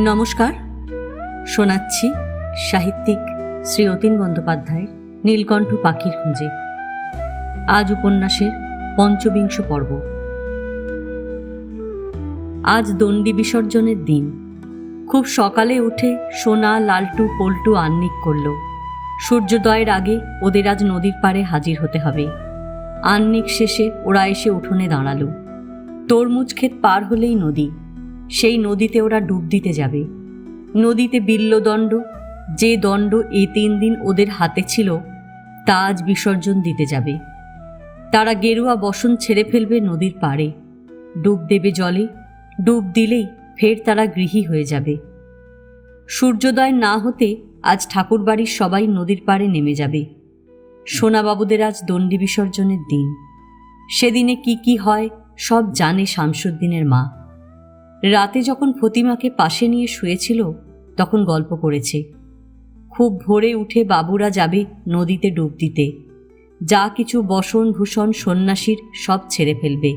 নমস্কার, শোনাচ্ছি সাহিত্যিক শ্রী অতীন বন্দ্যোপাধ্যায়ের নীলকণ্ঠ পাখির খুঁজে। আজ উপন্যাসের পঞ্চবিংশ পর্ব। আজ দণ্ডি বিসর্জনের দিন। খুব সকালে উঠে সোনা, লালটু, পল্টু আহ্নিক করল। সূর্যোদয়ের আগে ওদের আজ নদীর পাড়ে হাজির হতে হবে। আহ্নিক শেষে ওরা এসে উঠোনে দাঁড়ালো। তরমুজ ক্ষেত পার হলেই নদী। সেই নদীতে ওরা ডুব দিতে যাবে। নদীতে বিল্লদণ্ড, যে দণ্ড এই 3 দিন ওদের হাতে ছিল, তা আজ বিসর্জন দিতে যাবে। তারা গেরুয়া বসন ছেড়ে ফেলবে নদীর পাড়ে, ডুব দেবে জলে। ডুব দিলেই ফের তারা গৃহী হয়ে যাবে। সূর্যোদয় না হতে আজ ঠাকুরবাড়ির সবাই নদীর পাড়ে নেমে যাবে। সোনাবাবুদের আজ দণ্ডি বিসর্জনের দিন। সেদিনে কি কি হয় সব জানে শামসুদ্দিনের মা। রাতে যখন ফতিমাকে পাশে নিয়ে শুয়েছিল তখন গল্প করেছে। খুব ভোরে উঠে বাবুরা যাবে নদীতে ডুব দিতে। যা কিছু বসন ভূষণ সন্ন্যাসীর সব ছেড়ে ফেলবে,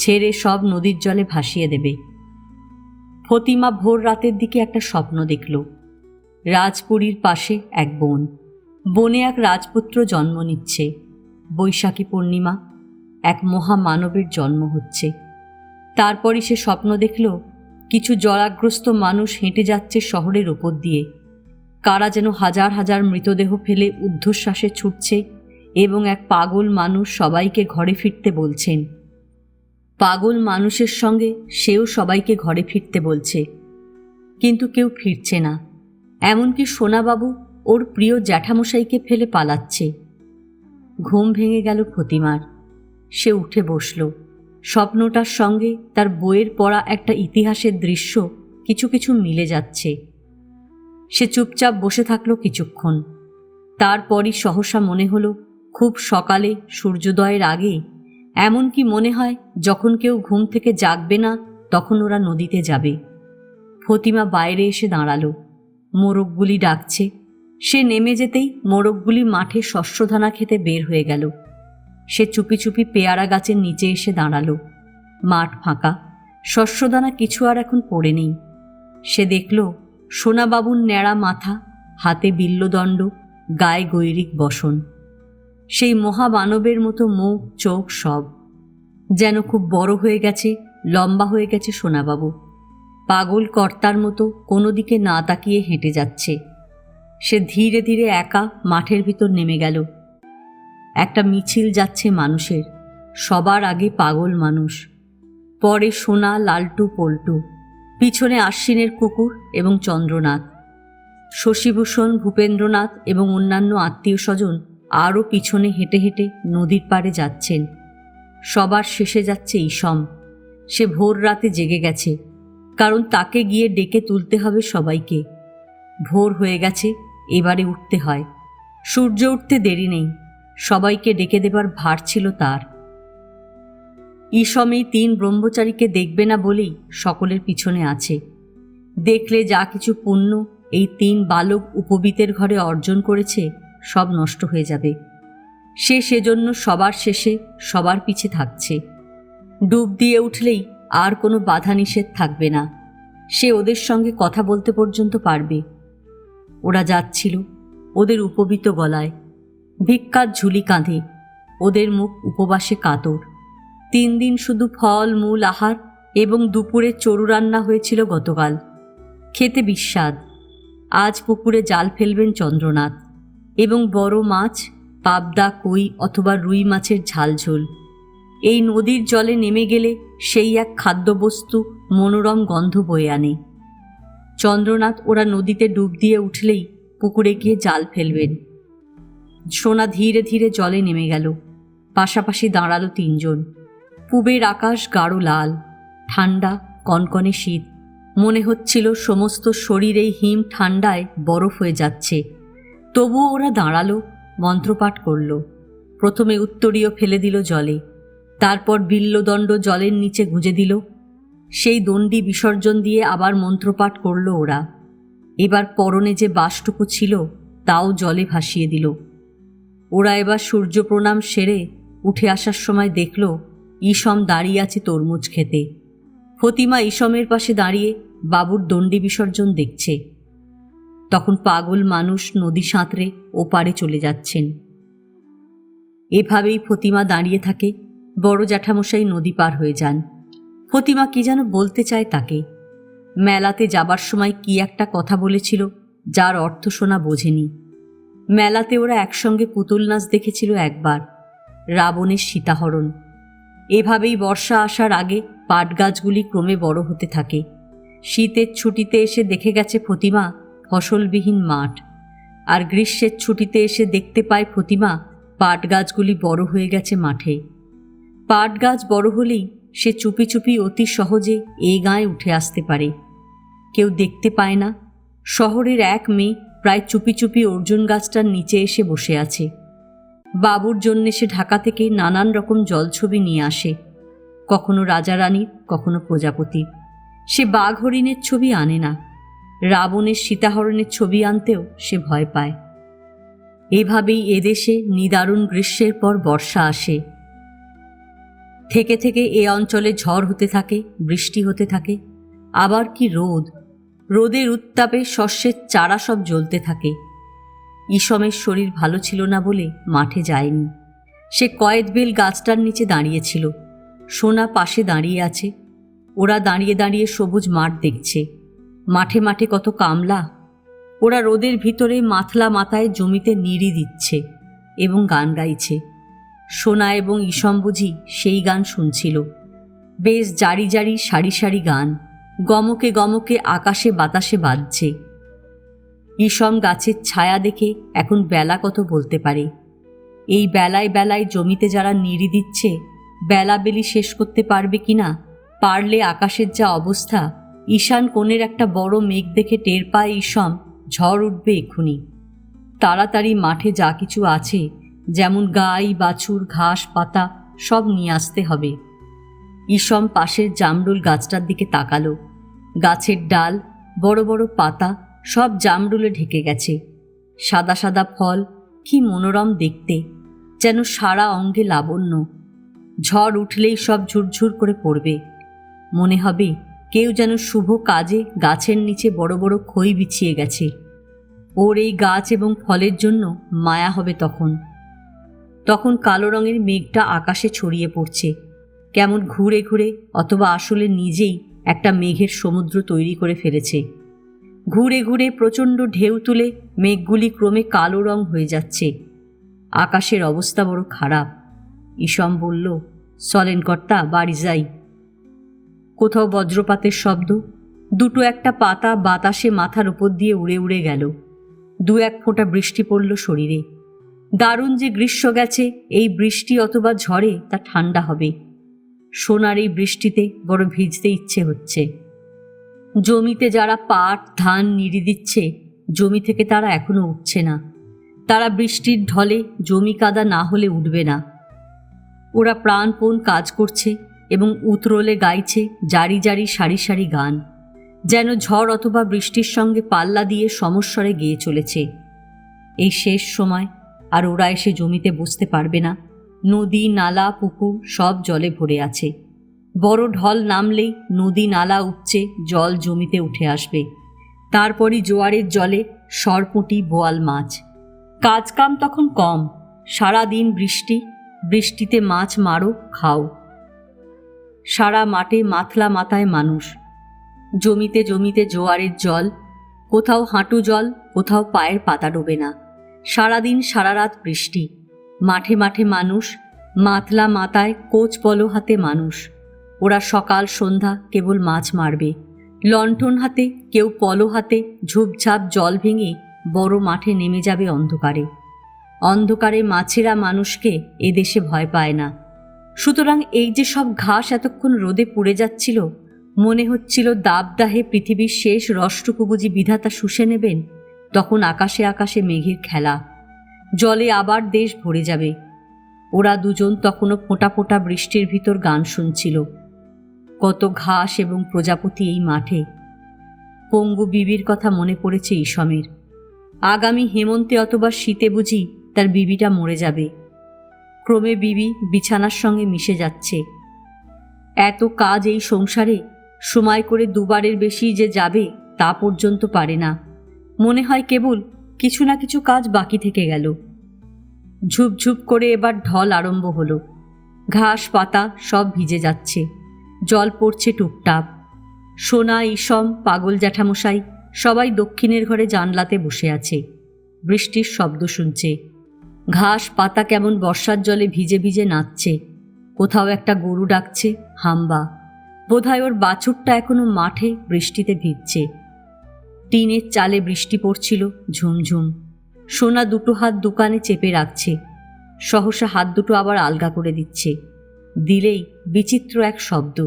ছেড়ে সব নদীর জলে ভাসিয়ে দেবে। ফতিমা ভোর রাতের দিকে একটা স্বপ্ন দেখল। রাজপুরীর পাশে এক বন, বনে এক রাজপুত্র জন্ম নিচ্ছে। বৈশাখী পূর্ণিমা, এক মহামানবের জন্ম হচ্ছে। তারপরই সে স্বপ্ন দেখল কিছু জরাগ্রস্ত মানুষ হেঁটে যাচ্ছে শহরের ওপর দিয়ে। কারা যেন হাজার হাজার মৃতদেহ ফেলে ঊর্ধ্বশ্বাসে ছুটছে এবং এক পাগল মানুষ সবাইকে ঘরে ফিরতে বলছেন। পাগল মানুষের সঙ্গে সেও সবাইকে ঘরে ফিরতে বলছে, কিন্তু কেউ ফিরছে না। এমনকি সোনাবাবু ওর প্রিয় জ্যাঠামশাইকে ফেলে পালাচ্ছে। ঘুম ভেঙে গেল ফতিমার। সে উঠে বসল। স্বপ্নটার সঙ্গে তার বইয়ের পড়া একটা ইতিহাসের দৃশ্য কিছু কিছু মিলে যাচ্ছে। সে চুপচাপ বসে থাকলো কিছুক্ষণ। তারপরই সহসা মনে হলো খুব সকালে সূর্যোদয়ের আগে, এমনকি মনে হয় যখন কেউ ঘুম থেকে জাগবে না তখন ওরা নদীতে যাবে। ফতিমা বাইরে এসে দাঁড়ালো। মোরগগুলি ডাকছে। সে নেমে যেতেই মোরগগুলি মাঠে শস্যদানা খেতে বের হয়ে গেল। সে চুপি চুপি পেয়ারা গাছের নিচে এসে দাঁড়ালো। মাঠ ফাঁকা, শস্যদানা কিছু আর এখন পড়ে নেই। সে দেখল সোনাবাবুর ন্যাড়া মাথা, হাতে বিল্লদণ্ড, গায়ে গৈরিক বসন। সেই মহামানবের মতো মুখ চোখ সব যেন খুব বড় হয়ে গেছে, লম্বা হয়ে গেছে সোনাবাবু। পাগল কর্তার মতো কোনো দিকে না তাকিয়ে হেঁটে যাচ্ছে। সে ধীরে ধীরে একা মাঠের ভিতর নেমে গেল। একটা মিছিল যাচ্ছে মানুষের, সবার আগে পাগল মানুষ, পরে সোনা, লালটু, পল্টু, পিছনে আশ্বিনের কুকুর এবং চন্দ্রনাথ। শশীভূষণ, ভূপেন্দ্রনাথ এবং অন্যান্য আত্মীয় স্বজন আরও পিছনে হেঁটে হেঁটে নদীর পাড়ে যাচ্ছেন। সবার শেষে যাচ্ছে ইসম। সে ভোর রাতে জেগে গেছে, কারণ তাকে গিয়ে ডেকে তুলতে হবে সবাইকে। ভোর হয়ে গেছে, এবারে উঠতে হয়। সূর্য উঠতে দেরি নেই। সবাইকে ডেকে দেবার ভার ছিল তার। ইসম এই 3 ব্রহ্মচারীকে দেখবে না বলেই সকলের পিছনে আছে। দেখলে যা কিছু পুণ্য এই 3 বালক উপবীতের ঘরে অর্জন করেছে সব নষ্ট হয়ে যাবে। সেজন্য সবার শেষে সবার পিছে থাকছে। ডুব দিয়ে উঠলেই আর কোনো বাধা নিষেধ থাকবে না। সে ওদের সঙ্গে কথা বলতে পর্যন্ত পারবে। ওরা যাচ্ছিল ওদের উপবীত গলায়, ভিক্ষার ঝুলি কাঁধে। ওদের মুখ উপবাসে কাতর। 3 দিন শুধু ফল মূল আহার এবং দুপুরে চড়ু রান্না হয়েছিল গতকাল। খেতে বিস্বাদ। আজ পুকুরে জাল ফেলবেন চন্দ্রনাথ, এবং বড় মাছ, পাবদা, কই অথবা রুই মাছের ঝালঝোল। এই নদীর জলে নেমে গেলে সেই এক খাদ্যবস্তু মনোরম গন্ধ বয়ে আনে। চন্দ্রনাথ ওরা নদীতে ডুব দিয়ে উঠলেই পুকুরে গিয়ে জাল ফেলবেন। সোনা ধীরে ধীরে জলে নেমে গেল। পাশাপাশি দাঁড়ালো 3 জন। পূবের আকাশ গাঢ় লাল, ঠান্ডা কনকনে শীত। মনে হচ্ছিল সমস্ত শরীর এই হিম ঠান্ডায় বরফ হয়ে যাচ্ছে। তবুও ওরা দাঁড়ালো, মন্ত্রপাঠ করল। প্রথমে উত্তরীয় ফেলে দিল জলে, তারপর বিল্লদণ্ড জলের নিচে গুঁজে দিল। সেই দণ্ডি বিসর্জন দিয়ে আবার মন্ত্রপাঠ করল ওরা। এবার পরনে যে বাসটুকু ছিল তাও জলে ভাসিয়ে দিল। ওরা এবার সূর্য প্রণাম সেরে উঠে আসার সময় দেখল ইসম দাঁড়িয়ে আছে তরমুজ খেতে। ফতিমা ইসমের পাশে দাঁড়িয়ে বাবুর দণ্ডি বিসর্জন দেখছে। তখন পাগল মানুষ নদী সাঁতরে ওপারে চলে যাচ্ছেন। এভাবেই ফতিমা দাঁড়িয়ে থাকে। বড় জ্যাঠামশাই নদী পার হয়ে যান। ফতিমা কি যেন বলতে চায় তাকে। মেলাতে যাবার সময় কি একটা কথা বলেছিল, যার অর্থ শোনা বোঝেনি। মেলাতে ওরা একসঙ্গে পুতুল নাচ দেখেছিল একবার, রাবণের সীতাহরণ। এভাবেই বর্ষা আসার আগে পাট গাছগুলি ক্রমে বড় হতে থাকে। শীতের ছুটিতে এসে দেখে গেছে ফতিমা ফসলবিহীন মাঠ, আর গ্রীষ্মের ছুটিতে এসে দেখতে পায় ফতিমা পাট গাছগুলি বড় হয়ে গেছে মাঠে। পাট গাছ বড় হলেই সে চুপি চুপি অতি সহজে এই গাঁয়ে উঠে আসতে পারে। কেউ দেখতে পায় না। শহরের এক মেয়ে প্রায় চুপি চুপি অর্জুন গাছটার নিচে এসে বসে আছে। বাবুর জন্যে সে ঢাকা থেকে নানান রকম জলছবি নিয়ে আসে, কখনো রাজা রানীর, কখনো প্রজাপতির। সে বাঘ হরিণের ছবি আনে না। রাবণের সীতাহরণের ছবি আনতেও সে ভয় পায়। এভাবেই এদেশে নিদারুণ গ্রীষ্মের পর বর্ষা আসে। থেকে থেকে এ অঞ্চলে ঝড় হতে থাকে, বৃষ্টি হতে থাকে। আবার কি রোদ! রোদের উত্তাপে শস্যের চারা সব জ্বলতে থাকে। ইসমের শরীর ভালো ছিল না বলে মাঠে যায়নি। সে কয়েদবেল গাছটার নিচে দাঁড়িয়েছিল। সোনা পাশে দাঁড়িয়ে আছে। ওরা দাঁড়িয়ে দাঁড়িয়ে সবুজ মাঠ দেখছে। মাঠে মাঠে কত কামলা। ওরা রোদের ভিতরে মাথলা মাথায় জমিতে নিড়ি দিচ্ছে এবং গান গাইছে। সোনা এবং ইসম বুঝি সেই গান শুনছিল। বেশ জারি জারি সারি সারি গান, গমকে গমকে আকাশে বাতাসে বাজছে। ইসম গাছের ছায়া দেখে এখন বেলা কত বলতে পারে। এই বেলায় বেলায় জমিতে যারা নিড়ি দিচ্ছে, বেলা বেলি শেষ করতে পারবে কিনা, পারলে আকাশের যা অবস্থা, ঈশান কোণের একটা বড় মেঘ দেখে টের পায় ইসম ঝড় উঠবে এক্ষুনি। তাড়াতাড়ি মাঠে যা কিছু আছে, যেমন গাই বাছুর ঘাস পাতা, সব নিয়ে আসতে হবে। ইসম পাশের জামরুল গাছটার দিকে তাকালো। গাছের ডাল, বড় বড় পাতা সব জামরুলে ঢেকে গেছে। সাদা সাদা ফল, কি মনোরম দেখতে, যেন সারা অঙ্গে লাবণ্য। ঝড় উঠলেই সব ঝুরঝুর করে পড়বে। মনে হবে কেউ যেন শুভ কাজে গাছের নিচে বড় বড় খই বিছিয়ে গেছে। ওর এই গাছ এবং ফলের জন্য মায়া হবে তখন। তখন কালো রঙের মেঘটা আকাশে ছড়িয়ে পড়ছে, কেমন ঘুরে ঘুরে, অথবা আসলে নিজেই একটা মেঘের সমুদ্র তৈরি করে ফেলেছে। ঘুরে ঘুরে প্রচণ্ড ঢেউ তুলে মেঘগুলি ক্রমে কালো রং হয়ে যাচ্ছে। আকাশের অবস্থা বড় খারাপ। ইসম বলল, চলেন কর্তা, বাড়ি যাই। কোথাও বজ্রপাতের শব্দ। দুটো একটা পাতা বাতাসে মাথার উপর দিয়ে উড়ে উড়ে গেল। দু এক ফোঁটা বৃষ্টি পড়ল শরীরে। দারুণ যে গ্রীষ্ম গেছে, এই বৃষ্টি অথবা ঝড়ে তা ঠান্ডা হবে। সোনার এই বৃষ্টিতে বড় ভিজতে ইচ্ছে হচ্ছে। জমিতে যারা পাট ধান নিড়ি দিচ্ছে, জমি থেকে তারা এখনো উঠছে না। তারা বৃষ্টির ঢলে জমি কাদা না হলে উঠবে না। ওরা প্রাণপণ কাজ করছে এবং উতরোলে গাইছে জারি জারি সারি সারি গান, যেন ঝড় অথবা বৃষ্টির সঙ্গে পাল্লা দিয়ে সমস্বরে গেয়ে চলেছে। এই শেষ সময়, আর ওরা এসে জমিতে বসতে পারবে না। নদী নালা পুকুর সব জলে ভরে আছে। বড় ঢল নামলেই নদী নালা উপচে জল জমিতে উঠে আসবে। তারপরই জোয়ারের জলে সরপুঁটি বোয়াল মাছ। কাজকাম তখন কম। সারাদিন বৃষ্টি, বৃষ্টিতে মাছ মারো খাও। সারা মাঠে মাথলা মাথায় মানুষ। জমিতে জমিতে জোয়ারের জল, কোথাও হাঁটু জল, কোথাও পায়ের পাতা ডোবে না। সারাদিন সারা রাত বৃষ্টি। মাঠে মাঠে মানুষ, মাথলা মাথায় কোচ পলো হাতে মানুষ। ওরা সকাল সন্ধ্যা কেবল মাছ মারবে। লণ্ঠন হাতে, কেউ পলো হাতে ঝুপঝাপ জল ভেঙে বড় মাঠে নেমে যাবে অন্ধকারে। অন্ধকারে মাছেরা মানুষকে এদেশে ভয় পায় না। সুতরাং এই যে সব ঘাস এতক্ষণ রোদে পুড়ে যাচ্ছিল, মনে হচ্ছিল দাবদাহে পৃথিবীর শেষ রসটুকু বুঝি বিধাতা শুষে নেবেন। তখন আকাশে আকাশে মেঘের খেলা, জলে আবার দেশ ভরে যাবে। ওরা দুজন তখনও ফোঁটা ফোঁটা বৃষ্টির ভিতর গান শুনছিল। কত ঘাস এবং প্রজাপতি এই মাঠে। পঙ্গু বিবির কথা মনে পড়েছে ইসমের। আগামী হেমন্তে অথবা শীতে বুঝি তার বিবিটা মরে যাবে। ক্রমে বিবি বিছানার সঙ্গে মিশে যাচ্ছে। এত কাজ এই সংসারে, সময় করে দুবারের বেশি যে যাবে তা পর্যন্ত পারে না। মনে হয় কেবল কিছু না কিছু কাজ বাকি থেকে গেল। ঝুপঝুপ করে এবার ঢল আরম্ভ হলো। ঘাস পাতা সব ভিজে যাচ্ছে, জল পড়ছে টুপটাপ। সোনা, ইসম, পাগল জ্যাঠামশাই সবাই দক্ষিণের ঘরে জানলাতে বসে আছে, বৃষ্টির শব্দ শুনছে। ঘাস পাতা কেমন বর্ষার জলে ভিজে ভিজে নাচছে। কোথাও একটা গরু ডাকছে, হাম্বা। বোধহয় ওর বাছুরটা এখনো মাঠে বৃষ্টিতে ভিজছে। টিনের চালে বৃষ্টি পড়ছিল ঝুমঝুম। সোনা দুটো হাত দোকানে চেপে রাখছে, সহসা হাত দুটো আবার আলগা করে দিচ্ছে। দিলেই বিচিত্র এক শব্দ।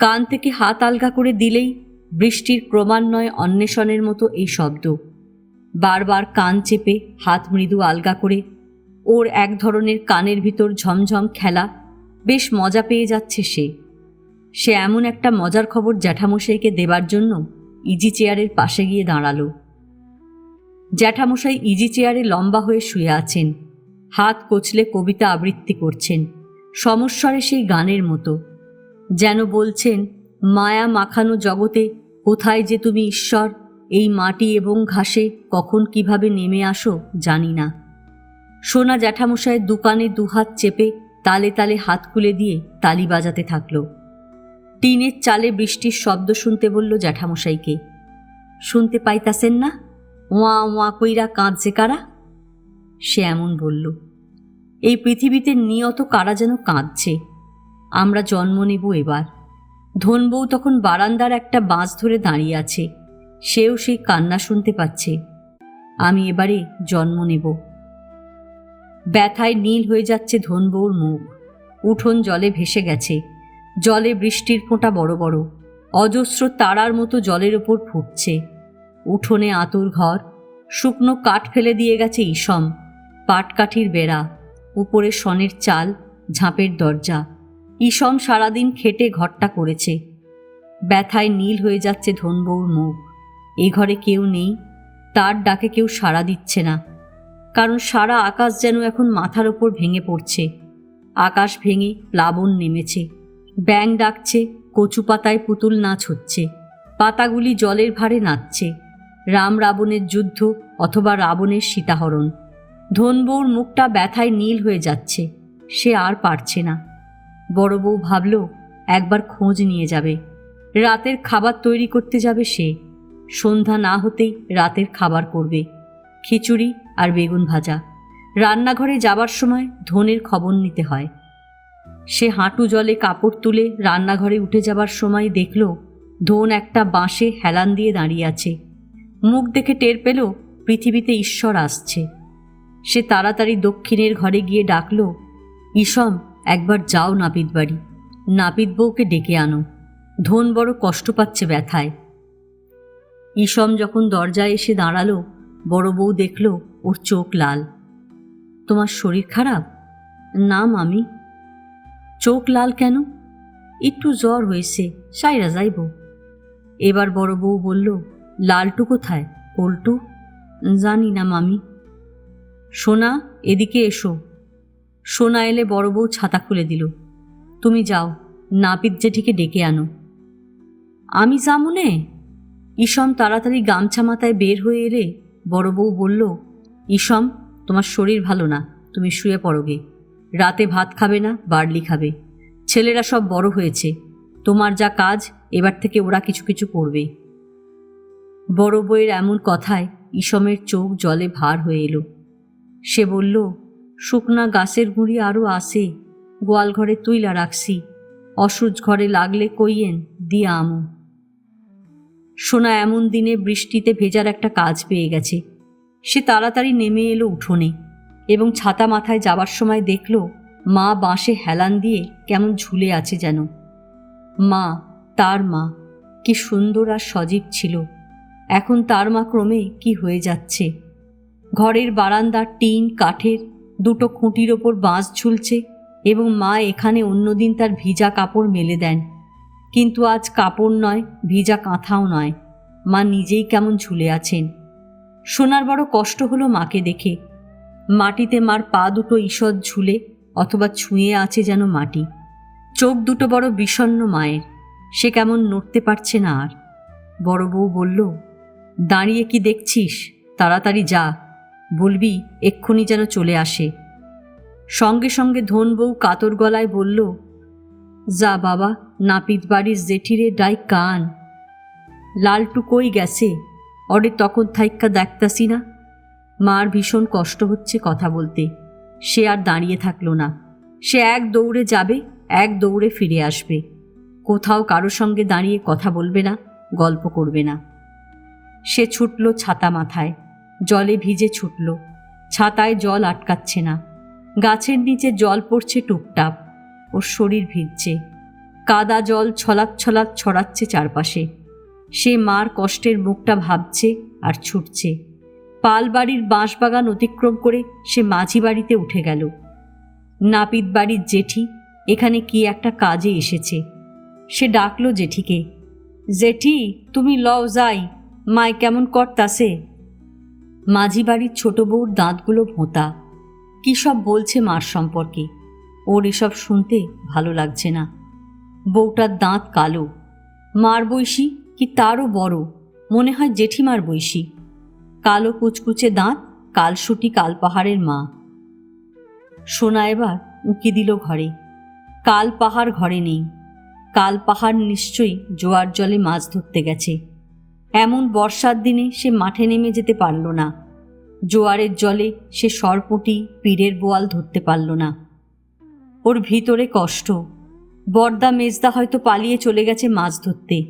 কান থেকে হাত আলগা করে দিলেই বৃষ্টির ক্রমান্বয়ে অন্বেষণের মতো এই শব্দ। বারবার কান চেপে হাত মৃদু আলগা করে ওর এক ধরনের কানের ভিতর ঝমঝম খেলা। বেশ মজা পেয়ে যাচ্ছে সে এমন একটা মজার খবর জ্যাঠামশাইকে দেবার জন্য ইজি চেয়ারের পাশে গিয়ে দাঁড়ালো। জ্যাঠামশাই ইজি চেয়ারে লম্বা হয়ে শুয়ে আছেন, হাত কচলে কবিতা আবৃত্তি করছেন, সমস্বরে সেই গানের মতো। যেন বলছেন, মায়া মাখানো জগতে কোথায় যে তুমি ঈশ্বর, এই মাটি এবং ঘাসে কখন কিভাবে নেমে আসো জানি না। সোনা জ্যাঠামশাইয়ের দোকানে দুহাত চেপে তালে তালে হাত খুলে দিয়ে তালি বাজাতে থাকল। টিনের চালে বৃষ্টির শব্দ শুনতে বলল জ্যাঠামশাইকে। শুনতে পাইতাছেন না? ওয়া ওয়া কইরা কাঁদছে কারা? সে এমন বলল। এই পৃথিবীতে নিয়ত কারা যেন কাঁদছে। আমরা জন্ম নেব এবার। ধনবউ তখন বারান্দার একটা বাঁশ ধরে দাঁড়িয়ে আছে, সেও সেই কান্না শুনতে পাচ্ছে। আমি এবারে জন্ম নেব। ব্যথায় নীল হয়ে যাচ্ছে ধনবউর মুখ। উঠোন জলে ভেসে গেছে, জলে বৃষ্টির ফোঁটা বড় বড় অজস্র তারার মতো জলের ওপর ফুটছে। উঠোনে আতুর ঘর, শুকনো কাঠ ফেলে দিয়ে গেছে ইসম, পাটকাঠির বেড়া, উপরে শনের চাল, ঝাঁপের দরজা। ইসম সারাদিন খেটে ঘরটা করেছে। ব্যথায় নীল হয়ে যাচ্ছে ধনবউর মুখ। এ ঘরে কেউ নেই, তার ডাকে কেউ সাড়া দিচ্ছে না, কারণ সারা আকাশ যেন এখন মাথার ওপর ভেঙে পড়ছে। আকাশ ভেঙে প্লাবন নেমেছে, ব্যাঙ ডাকছে, কচু পাতায় পুতুল নাচ হচ্ছে, পাতাগুলি জলের ভারে নাচছে। রাম রাবণের যুদ্ধ অথবা রাবণের সীতাহরণ। ধনবউর মুখটা ব্যথায় নীল হয়ে যাচ্ছে, সে আর পারছে না। বড় বউ ভাবল একবার খোঁজ নিয়ে যাবে। রাতের খাবার তৈরি করতে যাবে সে। সন্ধ্যা না হতেই রাতের খাবার করবে, খিচুড়ি আর বেগুন ভাজা। রান্নাঘরে যাবার সময় ধনের খবর নিতে হয়। সে হাঁটু জলে কাপড় তুলে রান্নাঘরে উঠে যাবার সময় দেখল ধন একটা বাঁশে হেলান দিয়ে দাঁড়িয়ে আছে। মুখ দেখে টের পেল পৃথিবীতে ঈশ্বর আসছে। সে তাড়াতাড়ি দক্ষিণের ঘরে গিয়ে ডাকল, ইসম, একবার যাও নাপিত বাড়ি, নাপিত বউকে ডেকে আনো। ধন বড় কষ্ট পাচ্ছে ব্যথায়। ইসম যখন দরজায় এসে দাঁড়ালো, বড় বউ দেখল ওর চোখ লাল। তোমার শরীর খারাপ? না মামি। চোখ লাল কেন? একটু জ্বর হয়েছে, সাইরা যাইব। এবার বড় বউ বলল, লালটু কোথায়? পল্টু? জানি না মামি। সোনা, এদিকে এসো। সোনা এলে বড় বউ ছাতা খুলে দিল। তুমি যাও, নাপিত জেঠিকে ডেকে আনো। আমি যামুনে? ইসম তাড়াতাড়ি গামছা মাথায় বের হয়ে এলে বড় বউ বলল, ইসম, তোমার শরীর ভালো না, তুমি শুয়ে পড়োগে। রাতে ভাত খাবে না, বার্লি খাবে। ছেলেরা সব বড় হয়েছে, তোমার যা কাজ এবার থেকে ওরা কিছু কিছু করবে। বড় বউয়ের এমন কথায় ইসমের চোখ জলে ভার হয়ে এলো। সে বলল, শুকনা গাছের গুঁড়ি আরও আসে, গোয়াল ঘরে তুইলা রাখছি, অসুচ ঘরে লাগলে কইয়েন দিয়া আমু। সোনা এমন দিনে বৃষ্টিতে ভেজার একটা কাজ পেয়ে গেছে। সে তাড়াতাড়ি নেমে এলো উঠোনে এবং ছাতা মাথায় যাবার সময় দেখল মা বাঁশে হেলান দিয়ে কেমন ঝুলে আছে যেন। মা, তার মা, কি সুন্দর আর সজীব ছিল। এখন তার মা ক্রমে কি হয়ে যাচ্ছে। ঘরের বারান্দার টিন কাঠের দুটো খুঁটির ওপর বাঁশ ঝুলছে এবং মা এখানে অন্যদিন তার ভিজা কাপড় মেলে দেন, কিন্তু আজ কাপড় নয়, ভিজা কাঁথাও নয়, মা নিজেই কেমন ঝুলে আছেন। সোনার বড় কষ্ট হলো মাকে দেখে। মাটিতে মার পা দুটো ঈষৎ ঝুলে অথবা ছুঁয়ে আছে যেন মাটি। চোখ দুটো বড় বিষণ্ণ মায়ের। সে কেমন নড়তে পারছে না আর। বড় বউ বলল, দাঁড়িয়ে কি দেখছিস, তাড়াতাড়ি যা, বলবি এক্ষুনি যেন চলে আসে। সঙ্গে সঙ্গে ধন বউ কাতর গলায় বলল, যা বাবা, নাপিত বাড়ির জেঠিরে ডাই কান। লালটু কই গেছে, অরে তখন থাইক্কা দেখতাসি না। মার ভীষণ কষ্ট হচ্ছে কথা বলতে। সে আর দাঁড়িয়ে থাকলো না। সে এক দৌড়ে যাবে, এক দৌড়ে ফিরে আসবে। কোথাও কারো সঙ্গে দাঁড়িয়ে কথা বলবে না, গল্প করবে না। সে ছুটল ছাতা মাথায়, জলে ভিজে ছুটল। ছাতায় জল আটকাচ্ছে না। গাছের নিচে জল পড়ছে টুপটাপ। ওর শরীর ভিজছে। কাদা জল ছলাৎ ছলাৎ ছড়াচ্ছে চারপাশে। সে মার কষ্টের মুখটা ভাবছে আর ছুটছে। পাল বাড়ির বাঁশবাগান অতিক্রম করে সে মাঝি বাড়িতে উঠে গেল। নাপিত বাড়ির জেঠি এখানে কি একটা কাজে এসেছে। সে ডাকল জেঠিকে, জেঠি তুমি লও যাই, মায় কেমন করতাছে। মাঝি বাড়ির ছোট বউর দাঁতগুলো ভোঁতা। কী সব বলছে মার সম্পর্কে। ওর এসব শুনতে ভালো লাগছে না। বউটার দাঁত কালো। মার বয়সী কি তারও বড়, মনে হয় জেঠিমার বয়সী। কালো কুচকুচে দাঁত, কালসুটি কালপাহাড়ের মা। সোনা এবার উঁকি দিল ঘরে। কালপাহাড় ঘরে নেই। কালপাহাড় নিশ্চয়ই জোয়ার জলে মাছ ধরতে গেছে। এমন বর্ষার দিনে সে মাঠে নেমে যেতে পারল না। জোয়ারের জলে সে সরপুঁটি পীরের বোয়াল ধরতে পারল না। ওর ভিতরে কষ্ট। বর্দা মেজদা হয়তো পালিয়ে চলে গেছে মাছ ধরতে।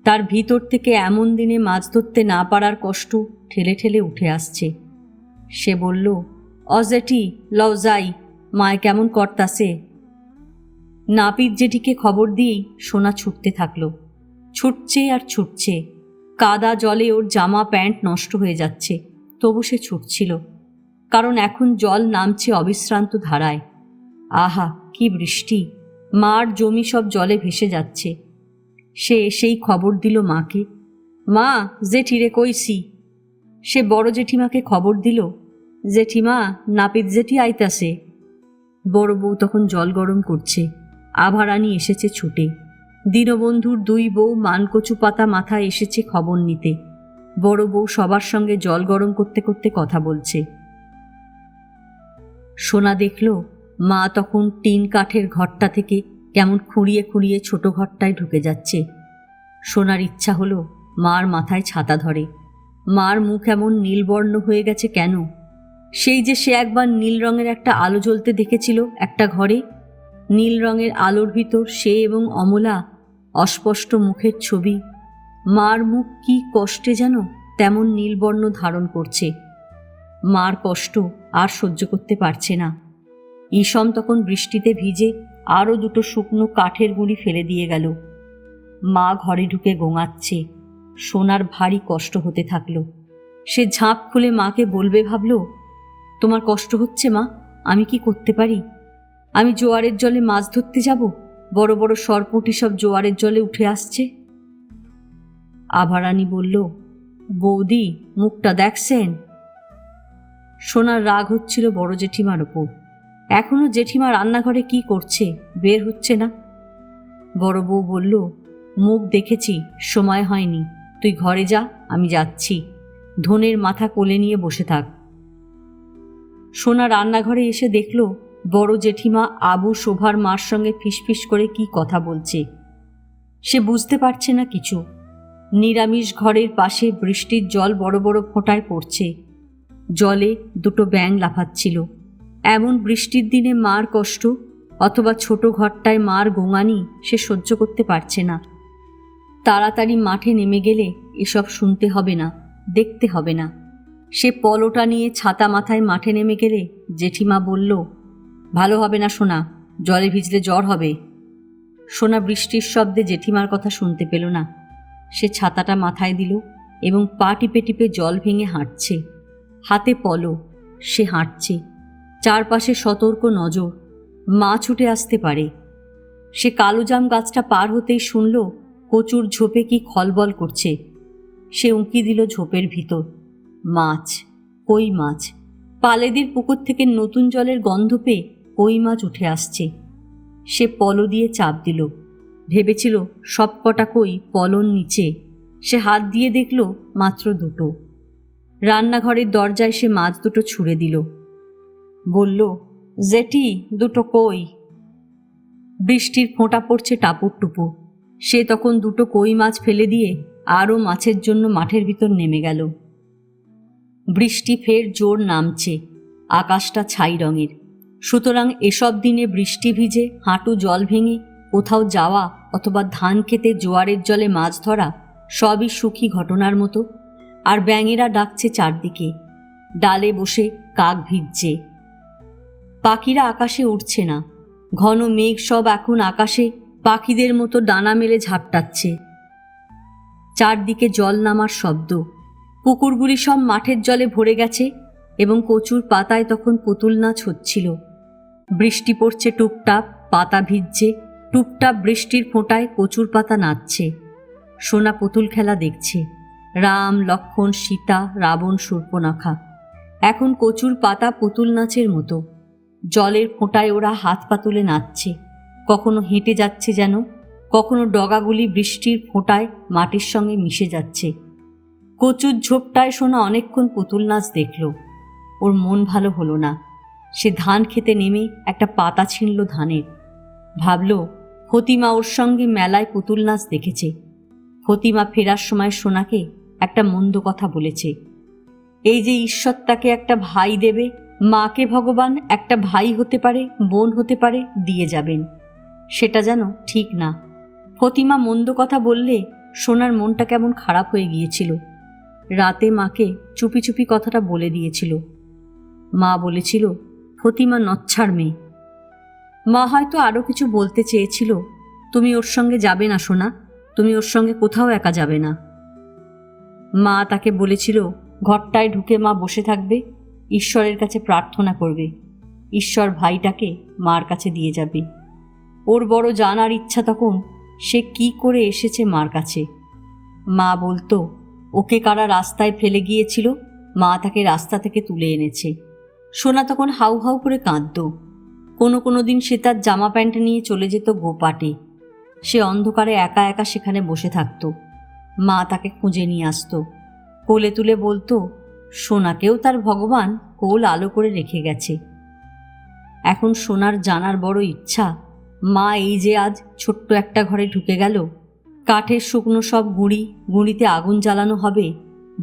তার ভিতর থেকে এমন দিনে মাছ ধরতে না পারার কষ্ট ঠেলে ঠেলে উঠে আসছে। সে বলল, অজেঠি লও যাই, মায় কেমন করতাছে। নাপিত জেঠিকে খবর দিয়েই সোনা ছুটতে থাকলো। ছুটছে আর ছুটছে। কাদা জলে ওর জামা প্যান্ট নষ্ট হয়ে যাচ্ছে, তবু সে ছুটছিল। কারণ এখন জল নামছে অবিশ্রান্ত ধারায়। আহা কি বৃষ্টি! মার জমি সব জলে ভেসে যাচ্ছে। সে এসেই খবর দিল মাকে, মা জেঠিরে কইছি। সে বড় জেঠিমাকে খবর দিল, জেঠিমা নাপিত জেঠি আইতাছে। বড় বউ তখন জল গরম করছে। আভারানী এসেছে ছুটে। দীনবন্ধুর দুই বউ মানকচু পাতা মাথায় এসেছে খবর নিতে। বড় বউ সবার সঙ্গে জল গরম করতে করতে কথা বলছে। সোনা দেখল মা তখন টিন কাঠের ঘরটা থেকে কেমন খুঁড়িয়ে খুঁড়িয়ে ছোট ঘরটায় ঢুকে যাচ্ছে। সোনার ইচ্ছা হলো মার মাথায় ছাতা ধরে। মার মুখ এমন নীলবর্ণ হয়ে গেছে কেন? সেই যে সে একবার নীল রঙের একটা আলো জ্বলতে দেখেছিল একটা ঘরে। নীল রঙের আলোর ভিতর সে এবং অমলা, অস্পষ্ট মুখের ছবি। মার মুখ কি কষ্টে যেন তেমন নীলবর্ণ ধারণ করছে। মার কষ্ট আর সহ্য করতে পারছে না। ঈশন তখন বৃষ্টিতে ভিজে আরও দুটো শুকনো কাঠের গুঁড়ি ফেলে দিয়ে গেল। মা ঘরে ঢুকে গোঙাচ্ছে। সোনার ভারী কষ্ট হতে থাকলো। সে ঝাঁপ খুলে মাকে বলবে ভাবল, তোমার কষ্ট হচ্ছে মা, আমি কি করতে পারি? আমি জোয়ারের জলে মাছ ধরতে যাব, বড় বড় সরপুঁটি সব জোয়ারের জলে উঠে আসছে। আভারানী বলল, বৌদি মুখটা দেখছেন? সোনার রাগ হচ্ছিল বড় জেঠিমার ওপর। এখনো জেঠিমা রান্নাঘরে কি করছে, বের হচ্ছে না। বড় বউ বলল, মুখ দেখেছি, সময় হয়নি, তুই ঘরে যা, আমি যাচ্ছি। ধনের মাথা কোলে নিয়ে বসে থাক। সোনা রান্নাঘরে এসে দেখল বড় জেঠিমা আবু শোভার মার সঙ্গে ফিসফিস করে কি কথা বলছে। সে বুঝতে পারছে না কিছু। নিরামিষ ঘরের পাশে বৃষ্টির জল বড় বড় ফোঁটায় পড়ছে। জলে দুটো ব্যাঙ লাফাচ্ছিল। এমন বৃষ্টির দিনে মার কষ্ট অথবা ছোট ঘরটায় মার গোঙানি সে সহ্য করতে পারছে না। তাড়াতাড়ি মাঠে নেমে গেলে এসব শুনতে হবে না, দেখতে হবে না। সে পলোটা নিয়ে ছাতা মাথায় মাঠে নেমে গেলে জেঠিমা বলল, ভালো হবে না সোনা, জলে ভিজলে জ্বর হবে। সোনা বৃষ্টির শব্দে জেঠিমার কথা শুনতে পেল না। সে ছাতাটা মাথায় দিল এবং পা টিপে টিপে জল ভেঙে হাঁটছে। হাতে পলো, সে হাঁটছে। চারপাশে সতর্ক নজর, মা ছুটে আসতে পারে। সে কালোজাম গাছটা পার হতেই শুনল কচুর ঝোপে কি খলবল করছে। সে উঁকি দিল ঝোপের ভিতর। মাছ, কই মাছ। পালেদের পুকুর থেকে নতুন জলের গন্ধ পেয়ে কই মাছ উঠে আসছে। সে পলো দিয়ে চাপ দিল। ভেবেছিল সব কটা কই পলন নিচে। সে হাত দিয়ে দেখল মাত্র দুটো। রান্নাঘরের দরজায় সে মাছ দুটো ছুঁড়ে দিল, বলল, জেঠি, দুটো কই। বৃষ্টির ফোঁটা পড়ছে টাপুর টুপুর। সে তখন দুটো কই মাছ ফেলে দিয়ে আরও মাছের জন্য মাঠের ভিতর নেমে গেল। বৃষ্টি ফের জোর নামছে, আকাশটা ছাই রঙের। সুতরাং এসব দিনে বৃষ্টি ভিজে হাঁটু জল ভেঙে কোথাও যাওয়া অথবা ধান খেতে জোয়ারের জলে মাছ ধরা সবই সুখী ঘটনার মতো। আর ব্যাঙেরা ডাকছে চারদিকে, ডালে বসে কাক ভিজছে। পাখিরা আকাশে উঠছে না, ঘন মেঘ সব এখন আকাশে পাখিদের মতো ডানা মেলে ঝাপটাচ্ছে। চারদিকে জল নামার শব্দ, পুকুরগুলি সব মাঠের জলে ভরে গেছে এবং কচুর পাতায় তখন পুতুল নাচ হচ্ছিল। বৃষ্টি পড়ছে টুপটাপ, পাতা ভিজছে, টুপটাপ বৃষ্টির ফোঁটায় কচুর পাতা নাচছে। সোনা পুতুল খেলা দেখছে, রাম, লক্ষ্মণ, সীতা, রাবণ, শূর্পণখা। এখন কচুর পাতা পুতুল নাচের মতো। জলের ফোঁটায় ওরা হাত পা তুলে নাচছে, কখনো হেঁটে যাচ্ছে যেন, কখনো ডগাগুলি বৃষ্টির ফোঁটায় মাটির সঙ্গে মিশে যাচ্ছে। কচুর ঝোপটায় সোনা অনেকক্ষণ পুতুল নাচ দেখল। ওর মন ভালো হলো না। সে ধান খেতে নেমে একটা পাতা ছিঁড়ল ধানের। ভাবল, ফতিমা ওর সঙ্গে মেলায় পুতুল নাচ দেখেছে। ফতিমা ফেরার সময় সোনাকে একটা মন্দ কথা বলেছে, এই যে ঈশ্বর তাকে একটা ভাই দেবে, মাকে ভগবান একটা ভাই হতে পারে, বোন হতে পারে দিয়ে যাবেন, সেটা যেন ঠিক না। ফতিমা মন্দ কথা বললে সোনার মনটা কেমন খারাপ হয়ে গিয়েছিল। রাতে মাকে চুপি চুপি কথাটা বলে দিয়েছিল। মা বলেছিল, ফতিমা নচ্ছার মেয়ে। মা হয়তো আরও কিছু বলতে চেয়েছিল, তুমি ওর সঙ্গে যাবে না সোনা, তুমি ওর সঙ্গে কোথাও একা যাবে না। মা তাকে বলেছিল, ঘরটায় ঢুকে মা বসে থাকবে, ঈশ্বরের কাছে প্রার্থনা করবে, ঈশ্বর ভাইটাকে মার কাছে দিয়ে যাবে। ওর বড় জানার ইচ্ছা তখন, সে কি করে এসেছে মার কাছে। মা বলতো, ওকে কারা রাস্তায় ফেলে গিয়েছিল, মা তাকে রাস্তা থেকে তুলে এনেছে। সোনা তখন হাউ হাউ করে কাঁদত। কোনো দিন সে তার জামা প্যান্ট নিয়ে চলে যেত গোপাটে। সে অন্ধকারে একা একা সেখানে বসে থাকত। মা তাকে খুঁজে নিয়ে আসতো, কোলে তুলে বলতো, সোনাকেও তার ভগবান কোল আলো করে রেখে গেছে। এখন সোনার জানার বড় ইচ্ছা, মা এই যে আজ ছোট্ট একটা ঘরে ঢুকে গেল, কাঠের শুকনো সব গুঁড়িতে আগুন জ্বালানো হবে,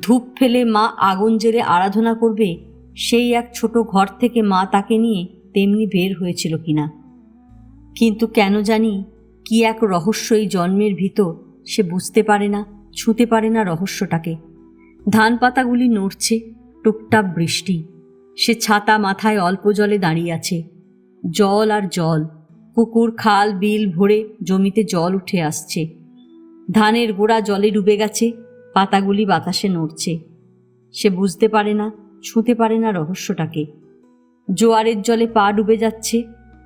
ধূপ ফেলে মা আগুন জেলে আরাধনা করবে, সেই এক ছোট ঘর থেকে মা তাকে নিয়ে তেমনি বের হয়েছিল কিনা। কিন্তু কেন জানি কি এক রহস্য এই জন্মের ভিতর, সে বুঝতে পারে না, ছুঁতে পারে না রহস্যটাকে। ধান পাতাগুলি নড়ছে, টুপটাপ বৃষ্টি। সে ছাতা মাথায় অল্প জলে দাঁড়িয়ে আছে। জল আর জল, পুকুর, খাল, বিল ভরে জমিতে জল উঠে আসছে। ধানের গোড়া জলে ডুবে গেছে, পাতাগুলি বাতাসে নড়ছে। সে বুঝতে পারে না, ছুঁতে পারে না রহস্যটাকে। জোয়ারের জলে পা ডুবে যাচ্ছে,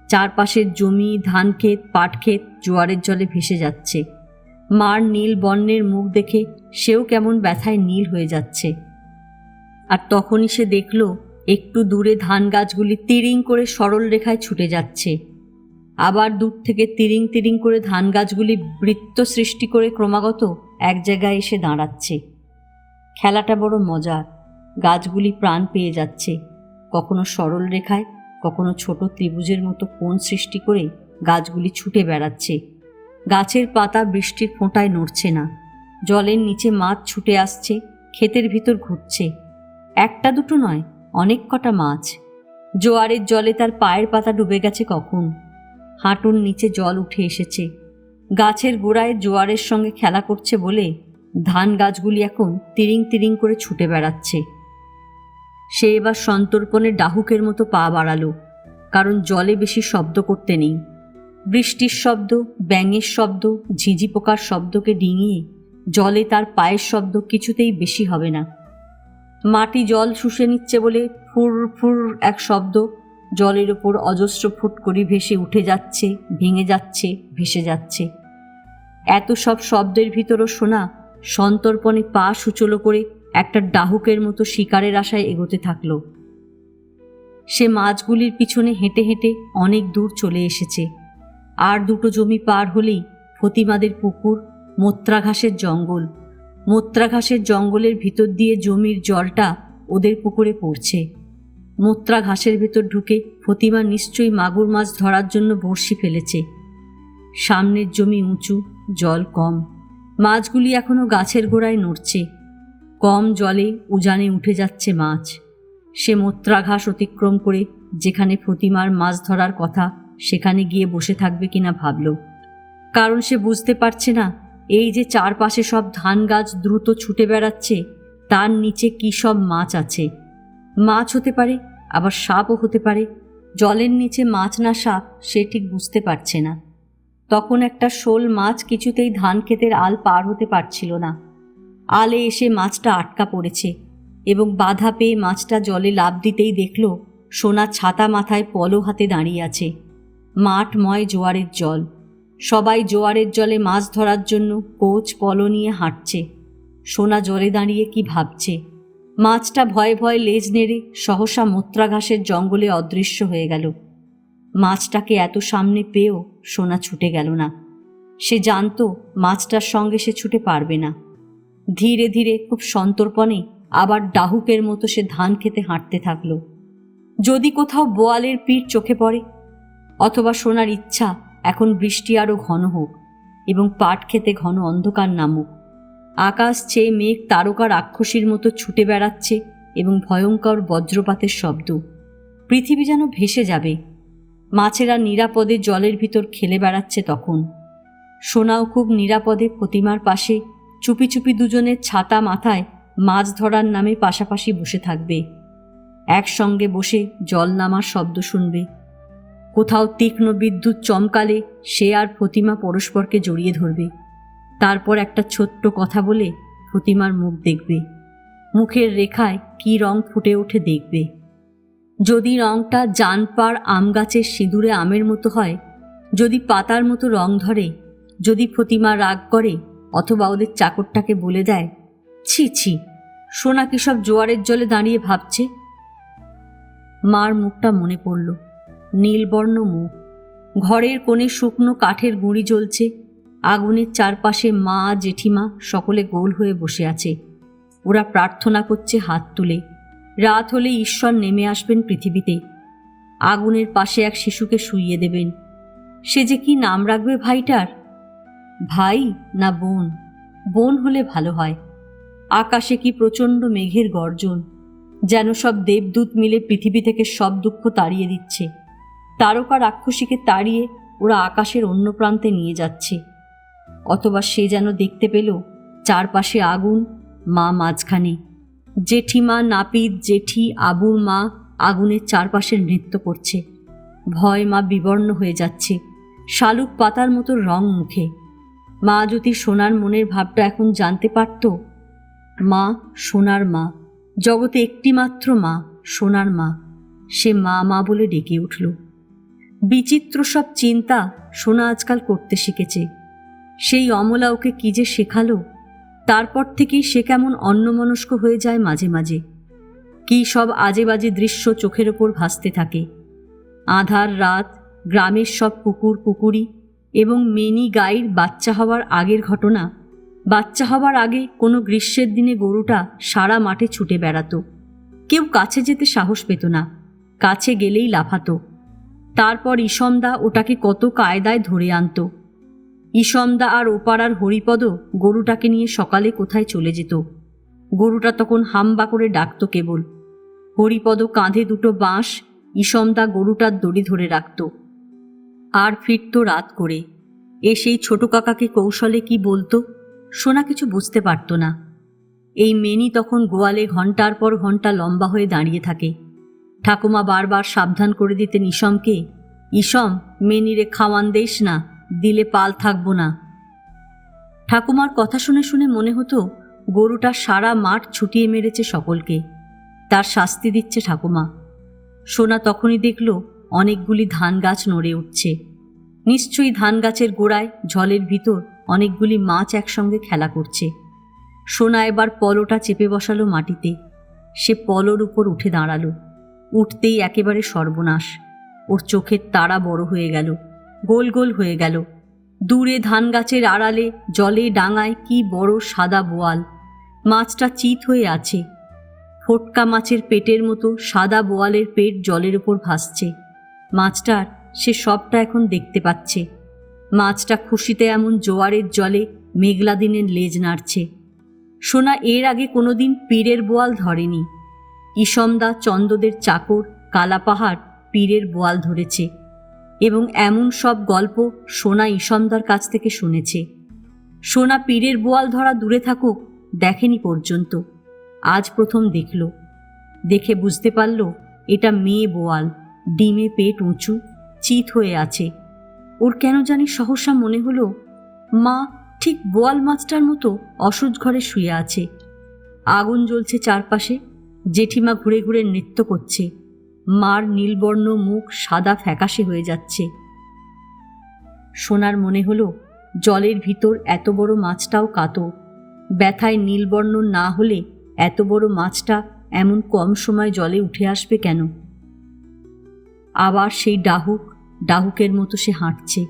চারপাশের জমি, ধান ক্ষেত, পাট ক্ষেত জোয়ারের জলে ভেসে যাচ্ছে। মার নীল বর্ণের মুখ দেখে সেও কেমন ব্যথায় নীল হয়ে যাচ্ছে। আর তখনই সে দেখল, একটু দূরে ধান গাছগুলি তিরিং করে সরল রেখায় ছুটে যাচ্ছে। আবার দূর থেকে তিরিং তিরিং করে ধান গাছগুলি বৃত্ত সৃষ্টি করে ক্রমাগত এক জায়গায় এসে দাঁড়াচ্ছে। খেলাটা বড় মজার। গাছগুলি প্রাণ পেয়ে যাচ্ছে, কখনো সরল রেখায়, কখনো ছোট ত্রিভুজের মতো কোণ সৃষ্টি করে গাছগুলি ছুটে বেড়াচ্ছে। গাছের পাতা বৃষ্টির ফোঁটায় নড়ছে না। জলের নিচে মাছ ছুটে আসছে, ক্ষেতের ভিতর ঘুরছে। একটা দুটো নয়, অনেক কটা মাছ। জোয়ারের জলে তার পায়ের পাতা ডুবে গেছে কখন, হাঁটুর নিচে জল উঠে এসেছে। গাছের গোড়ায় জোয়ারের সঙ্গে খেলা করছে বলে ধান গাছগুলি এখন তিরিং তিরিং করে ছুটে বেড়াচ্ছে। সে এবার সন্তর্পণে ডাহুকের মতো পা বাড়ালো, কারণ জলে বেশি শব্দ করতে নেই। বৃষ্টির শব্দ, ব্যাঙের শব্দ, ঝিঁঝি পোকার শব্দকে ডিঙিয়ে জলে তার পায়ের শব্দ কিছুতেই বেশি হবে না। মাটি জল শুষে নিচ্ছে বলে ফুর ফুর এক শব্দ জলের ওপর অজস্র ফুট করে ভেসে উঠে যাচ্ছে, ভেঙে যাচ্ছে, ভেসে যাচ্ছে। এত সব শব্দের ভিতরও শোনা সন্তর্পণে পা সুচলো করে একটা ডাহুকের মতো শিকারের আশায় এগোতে থাকলো। সে মাছগুলির পিছনে হেঁটে হেঁটে অনেক দূর চলে এসেছে। আর দুটো জমি পার হলেই ফতিমাদের পুকুর, মোত্রা ঘাসের জঙ্গল। মোত্রা ঘাসের জঙ্গলের ভিতর দিয়ে জমির জলটা ওদের পুকুরে পড়ছে। মোত্রা ঘাসের ভেতর ঢুকে ফতিমা নিশ্চয়ই মাগুর মাছ ধরার জন্য বড়শি ফেলেছে। সামনের জমি উঁচু, জল কম, মাছগুলি এখনো গাছের গোড়ায় নড়ছে। কম জলে উজানে উঠে যাচ্ছে মাছ। সে মোত্রা ঘাস অতিক্রম করে যেখানে ফতিমার মাছ ধরার কথা সেখানে গিয়ে বসে থাকবে কিনা ভাবল। কারণ সে বুঝতে পারছে না এই যে চারপাশে সব ধান গাছ দ্রুত ছুটে বেড়াচ্ছে, তার নিচে কী সব মাছ আছে। মাছ হতে পারে, আবার সাপও হতে পারে। জলের নিচে মাছ না সাপ সে ঠিক বুঝতে পারছে না। তখন একটা শোল মাছ কিছুতেই ধান ক্ষেতের আল পার হতে পারছিল না। আলে এসে মাছটা আটকা পড়েছে এবং বাধা পেয়ে মাছটা জলে লাফ দিতেই দেখল সোনা ছাতা মাথায় পলো হাতে দাঁড়িয়ে আছে। মাঠময় জোয়ারের জল, সবাই জোয়ারের জলে মাছ ধরার জন্য কোচ পলো নিয়ে হাঁটছে। সোনা জলে দাঁড়িয়ে কি ভাবছে। মাছটা ভয়ে ভয়ে লেজ নেড়ে সহসা মোত্রা ঘাসের জঙ্গলে অদৃশ্য হয়ে গেল। মাছটাকে এত সামনে পেয়েও সোনা ছুটে গেল না। সে জানত মাছটার সঙ্গে সে ছুটে পারবে না। ধীরে ধীরে খুব সন্তর্পণে আবার ডাহুকের মতো সে ধান খেতে হাঁটতে থাকলো। যদি কোথাও বোয়ালের পিঠ চোখে পড়ে, অথবা সোনার ইচ্ছা এখন বৃষ্টি আরও ঘন হোক এবং পাট খেতে ঘন অন্ধকার নামুক। আকাশ চেয়ে মেঘ তারকা রাক্ষসীর মতো ছুটে বেড়াচ্ছে এবং ভয়ঙ্কর বজ্রপাতের শব্দ। পৃথিবী যেন ভেসে যাবে। মাছেরা নিরাপদে জলের ভিতর খেলে বেড়াচ্ছে তখন। সোনাও খুব নিরাপদে ফতিমার পাশে চুপি চুপি দুজনের ছাতা মাথায় মাছ ধরার নামে পাশাপাশি বসে থাকবে। একসঙ্গে বসে জল নামার শব্দ শুনবে। কোথাও তীক্ষ্ণ বিদ্যুৎ চমকালে সে আর ফতিমা পরস্পরকে জড়িয়ে ধরবে। তারপর একটা ছোট্ট কথা বলে ফতিমার মুখ দেখবে। মুখের রেখায় কী রং ফুটে ওঠে দেখবে। যদি রংটা জানপাড় আম গাছের সিঁদুরে আমের মতো হয়, যদি পাতার মতো রং ধরে, যদি ফতিমা রাগ করে অথবা ওদের চাকরটাকে বলে দেয়, ছি ছি, সোনা কি সব জোয়ারের জলে দাঁড়িয়ে ভাবছে। মার মুখটা মনে পড়ল। নীলবর্ণ মুখ, ঘরের কোণে শুকনো কাঠের গুঁড়ি জ্বলছে। আগুনের চারপাশে মা জেঠিমা সকলে গোল হয়ে বসে আছে। ওরা প্রার্থনা করছে হাত তুলে। রাত হলে ঈশ্বর নেমে আসবেন পৃথিবীতে। আগুনের পাশে এক শিশুকে শুইয়ে দেবেন। সে যে কি নাম রাখবে ভাইটার? ভাই না বোন? বোন হলে ভালো হয়। আকাশে কি প্রচণ্ড মেঘের গর্জন, যেন সব দেবদূত মিলে পৃথিবী থেকে সব দুঃখ তাড়িয়ে দিচ্ছে। তারকা রাক্ষসীকে তাড়িয়ে ওরা আকাশের অন্য প্রান্তে নিয়ে যাচ্ছে। অথবা সে যেন দেখতে পেল চারপাশে আগুন, মা মাঝখানে, জেঠিমা, নাপিত, জেঠি, আবুর মা আগুনের চারপাশে নৃত্য করছে। ভয় মা বিবর্ণ হয়ে যাচ্ছে, শালুক পাতার মতো রং মুখে। মা যদি সোনার মনের ভাবটা এখন জানতে পারত। মা, সোনার মা, জগতে একটি মাত্র মা, সোনার মা। সে মা মা বলে ডেকে উঠল। বিচিত্র সব চিন্তা সোনা আজকাল করতে শিখেছে। সেই অমলা ওকে কি যে শেখালো। তারপর থেকেই সে কেমন অন্যমনস্ক হয়ে যায় মাঝে মাঝে। কি সব আজে বাজে দৃশ্য চোখের ওপর ভাসতে থাকে। আঁধার রাত, গ্রামের সব পুকুর পুকুরি এবং মেনি গাইর বাচ্চা হওয়ার আগের ঘটনা। বাচ্চা হওয়ার আগে কোনো গ্রীষ্মের দিনে গরুটা সারা মাঠে ছুটে বেড়াতো। কেউ কাছে যেতে সাহস পেত না, কাছে গেলেই লাফাতো। তারপর ইসমদা ওটাকে কত কায়দায় ধরে আনত। ইসমদা আর ওপাড়ার হরিপদ গরুটাকে নিয়ে সকালে কোথায় চলে যেত। গরুটা তখন হাম্বা করে ডাকত কেবল। হরিপদ কাঁধে দুটো বাঁশ, ইসমদা গরুটার দড়ি ধরে রাখত। আর ফিরত রাত করে। সেই ছোট কাকাকে কৌশলে কি বলতো সোনা কিছু বুঝতে পারত না। এই মেনি তখন গোয়ালে ঘন্টার পর ঘন্টা লম্বা হয়ে দাঁড়িয়ে থাকে। ঠাকুমা বারবার সাবধান করে দিতেন ইসমকে, ইসম, মেনিরে খাওয়ান দেস না, দিলে পাল থাকবো না। ঠাকুমার কথা শুনে শুনে মনে হতো গরুটা সারা মাঠ ছুটিয়ে মেরেছে সকলকে, তার শাস্তি দিচ্ছে ঠাকুমা। সোনা তখনই দেখল অনেকগুলি ধান গাছ নড়ে উঠছে। নিশ্চয়ই ধান গাছের গোড়ায় ঝলের ভিতর অনেকগুলি মাছ একসঙ্গে খেলা করছে। সোনা এবার পলোটা চেপে বসালো মাটিতে। সে পলোর উপর উঠে দাঁড়ালো। উঠতেই একেবারে সর্বনাশ। ওর চোখের তারা বড় হয়ে গেল, গোল গোল হয়ে গেল। দূরে ধান গাছের আড়ালে জলে ডাঙায় কি বড় সাদা বোয়াল। মাছটা চিত হয়ে আছে। ফোটকা মাছের পেটের মতো সাদা বোয়ালের পেট জলের ওপর ভাসছে। মাছটার সে সবটা এখন দেখতে পাচ্ছে। মাছটা খুশিতে এমন জোয়ারের জলে মেঘলা দিনের লেজ নাড়ছে। সোনা এর আগে কোনোদিন পীরের বোয়াল ধরেনি। ইসমদা চন্দদের চাকর কালাপাহাড় পীরের বোয়াল ধরেছে এবং এমন সব গল্প সোনা ইসমদার কাছ থেকে শুনেছে। সোনা পীরের বোয়াল ধরা দূরে থাকুক, দেখেনি পর্যন্ত। আজ প্রথম দেখল। দেখে বুঝতে পারল এটা মেয়ে বোয়াল, ডিমে পেট উঁচু, চিত হয়ে আছে। ওর কেন জানি সহসা মনে হলো মা ঠিক বোয়াল মাছটার মতো অসুচ ঘরে শুয়ে আছে। আগুন জ্বলছে চারপাশে। জেঠিমা ঘুরে ঘুরে নৃত্য করছে। মার নীলবর্ণ মুখ সাদা ফ্যাকাশে হয়ে যাচ্ছে। সোনার মনে হলো জলের ভিতর এত বড় মাছটাও কাতর। ব্যথায় নীলবর্ণ না হলে এত বড় মাছটা এমন কম সময় জলে উঠে আসবে কেন? আবার সেই ডাহুকের মতো সে হাঁটছে।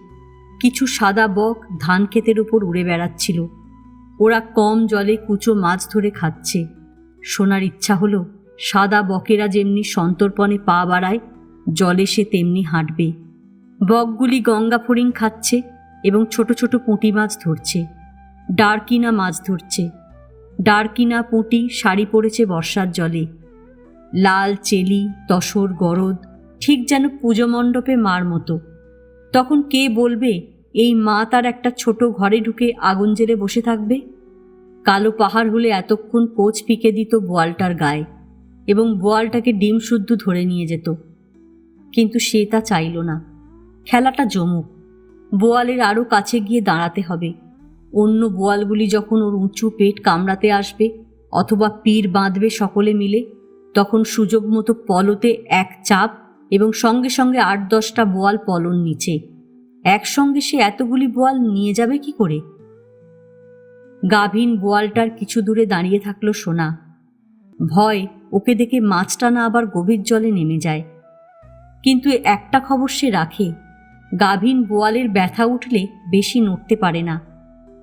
কিছু সাদা বক ধান ক্ষেতের উপর উড়ে বেড়াচ্ছিল। ওরা কম জলে কুচো মাছ ধরে খাচ্ছে। সোনার ইচ্ছা হলো সাদা বকেরা যেমনি সন্তর্পণে পা বাড়ায়, জলে সে তেমনি হাঁটবে। বকগুলি গঙ্গা ফড়িং খাচ্ছে এবং ছোট ছোট পুঁটি মাছ ধরছে। ডারকিনা মাছ ধরছে। ডারকিনা পুঁটি শাড়ি পড়েছে বর্ষার জলে। লাল চেলি, তসর, গরদ, ঠিক যেন পুজো মণ্ডপে মার মতো। তখন কে বলবে এই মা তার একটা ছোট ঘরে ঢুকে আগুন জ্বেলে বসে থাকবে? কালো পাহাড় হলে এতক্ষণ কোচ পিকে দিত বোয়ালটার গায়ে এবং বোয়ালটাকে ডিম শুদ্ধ ধরে নিয়ে যেত। কিন্তু সে তা চাইল না। খেলাটা জমুক। বোয়ালের আরও কাছে গিয়ে দাঁড়াতে হবে। অন্য বোয়ালগুলি যখন ওর উঁচু পেট কামড়াতে আসবে অথবা পীর বাঁধবে সকলে মিলে, তখন সুযোগ মতো পলতে এক চাপ এবং সঙ্গে সঙ্গে ৮-১০টা বোয়াল পলন নিচে। একসঙ্গে সে এতগুলি বোয়াল নিয়ে যাবে কি করে? গাভীন বোয়ালটার কিছু দূরে দাঁড়িয়ে থাকলো সোনা। ভয় ওকে দেখে মাছটা না আবার গভীর জলে নেমে যায়। কিন্তু একটা খবর সে রাখে, গাভীন বোয়ালের ব্যথা উঠলে বেশি নড়তে পারে না।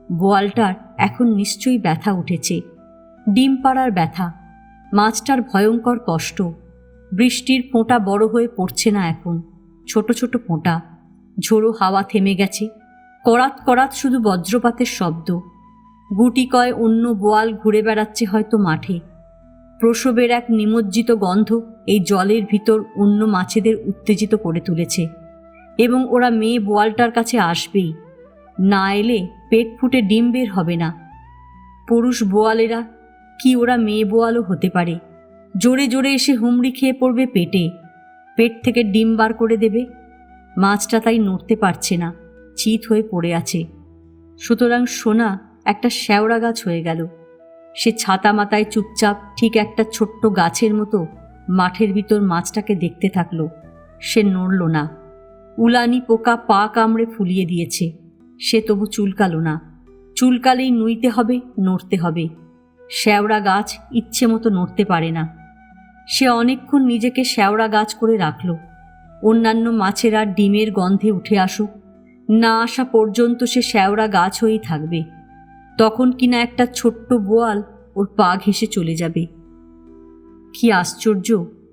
বোয়ালটার এখন নিশ্চয়ই ব্যথা উঠেছে, ডিম পাড়ার ব্যথা। মাছটার ভয়ঙ্কর কষ্ট। বৃষ্টির ফোঁটা বড় হয়ে পড়ছে না এখন, ছোট ছোট ফোঁটা। ঝোড়ো হাওয়া থেমে গেছে। করাত করাত শুধু বজ্রপাতের শব্দ। গুটি কয় অন্য বোয়াল ঘুরে বেড়াচ্ছে হয়তো মাঠে। প্রসবের এক নিমজ্জিত গন্ধ এই জলের ভিতর অন্য মাছেদের উত্তেজিত করে তুলেছে এবং ওরা মেয়ে বোয়ালটার কাছে আসবেই। না এলে পেট ফুটে ডিম বের হবে না। পুরুষ বোয়ালেরা কি ওরা মেয়ে বোয়ালও হতে পারে। জোরে জোরে এসে হুমড়ি খেয়ে পড়বে পেটে, পেট থেকে ডিম বার করে দেবে। মাছটা তাই নড়তে পারছে না, চিত হয়ে পড়ে আছে। সুতরাং সোনা একটা শ্যাওড়া গাছ হয়ে গেল। সে ছাতা মাথায় চুপচাপ ঠিক একটা ছোট্ট গাছের মতো মাঠের ভিতর মাছটাকে দেখতে থাকলো। সে নড়ল না। উলানি পোকা পা কামড়ে ফুলিয়ে দিয়েছে। সে তবু চুলকালো না। চুলকালেই নুইতে হবে, নড়তে হবে। শ্যাওড়া গাছ ইচ্ছে মতো নড়তে পারে না। সে অনেকক্ষণ নিজেকে শ্যাওড়া গাছ করে রাখল। অন্যান্য মাছেরা ডিমের গন্ধে উঠে আসুক, না আসা পর্যন্ত সে শ্যাওড়া গাছ হয়েই থাকবে। তখন কিনা একটা ছোট্ট বোয়াল ওর পা ঘেঁষে চলে যাবে। কি আশ্চর্য,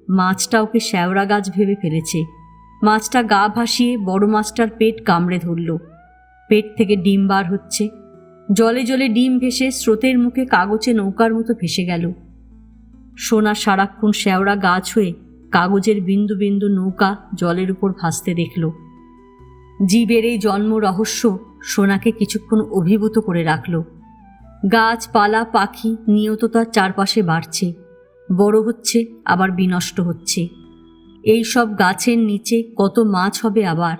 মাছটা ওকে শ্যাওড়া গাছ ভেবে ফেলেছে। মাছটা গা ভাসিয়ে বড় মাছটার পেট কামড়ে ধরল। পেট থেকে ডিম বার হচ্ছে। জলে জলে ডিম ভেসে স্রোতের মুখে কাগজে নৌকার মতো ভেসে গেল। সোনা সারাক্ষণ শ্যাওড়া গাছ হয়ে কাগজের বিন্দু বিন্দু নৌকা জলের উপর ভাসতে দেখল। জীবের এই জন্ম রহস্য সোনাকে কিছুক্ষণ অভিভূত করে রাখল। গাছপালা পাখি নিয়ত তার চারপাশে বাড়ছে, বড় হচ্ছে, আবার বিনষ্ট হচ্ছে। এই সব গাছের নিচে কত মাছ হবে আবার।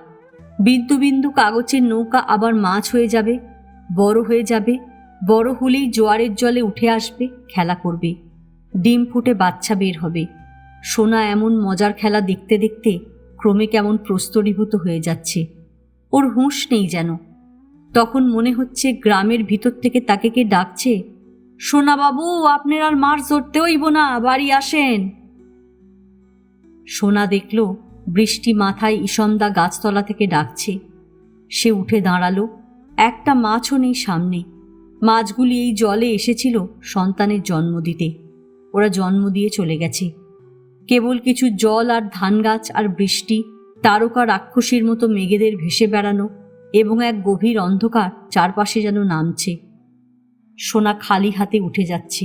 বিন্দু বিন্দু কাগজের নৌকা আবার মাছ হয়ে যাবে, বড় হয়ে যাবে। বড় হলেই জোয়ারের জলে উঠে আসবে, খেলা করবে। ডিম ফুটে বাচ্চা বের হবে। সোনা এমন মজার খেলা দেখতে দেখতে ক্রমে কেমন প্রস্তরীভূত হয়ে যাচ্ছে। ওর হুঁশ নেই যেন। তখন মনে হচ্ছে গ্রামের ভিতর থেকে তাকে কে ডাকছে, সোনা বাবু, আপনার আর মাছ ধরতে হইব না, বাড়ি আসেন। সোনা দেখল বৃষ্টি মাথায় ইসমদা গাছতলা থেকে ডাকছে। সে উঠে দাঁড়ালো, একটা মাছও নেই সামনে। মাছগুলি এই জলে এসেছিল সন্তানের জন্ম দিতে, ওরা জন্ম দিয়ে চলে গেছে। কেবল কিছু জল আর ধান গাছ আর বৃষ্টি, তারকা রাক্ষসীর মতো মেঘেদের ভেসে বেড়ানো এবং এক গভীর অন্ধকার চারপাশে যেন নামছে। সোনা খালি হাতে উঠে যাচ্ছে।